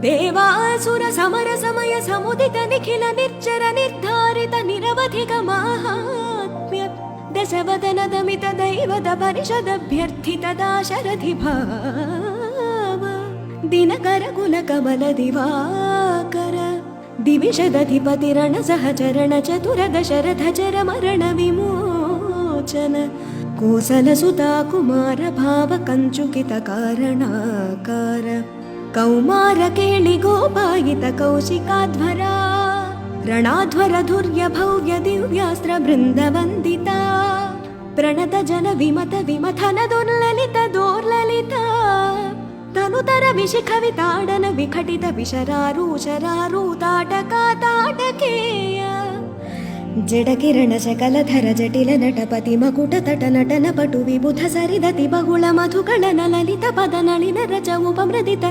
देवासुर summer समय समुदित निखिल निर्जर निर्धारित निरवधिक माहात्म्य दशवदन दमित दैवत परिषदभ्यर्थित दाशरथि भाव दिनकर कुल कमल दिवाकर दिविषदधिपतिरण सहचरण चतुर दशरथ चर मरण विमोचन कोसल सुता कुमार भाव कंचुकित कारणाकार कौमार केळि गोपायित कौशिकाध्वरा ರಣಾಧ್ವರ ಧುರ್ಯ ಭವ್ಯ ದಿವ್ಯಾಸ್ತ್ರ ಬೃಂದ ವಂದಿತ ಪ್ರಣತ ಜನ ವಿಮತ ವಿಮಥನ ದುರ್ಲಲಿತ ದೋರ್ಲಲಿತ ತನುತರ ವಿಶಿಖವಿತಾಡನ ವಿಘಟಿತ ವಿಶರಾರೂಷರಾರೂತಾಟಕ ತಾಟಕೇಯ ಜಡಕಿರಣ ಶಕಲಧರ ಜಟಿಲ ನಟಪತಿ ಮಕುಟ ತಟ ನಟನ ಪಟು ವಿಬುಧ ಸರಿದತಿ ಬಹುಳ ಮಧುಗಳನ ಲಲಿತ ಪದ ನಳಿನ ರಜ ಉಪಮೃದಿತ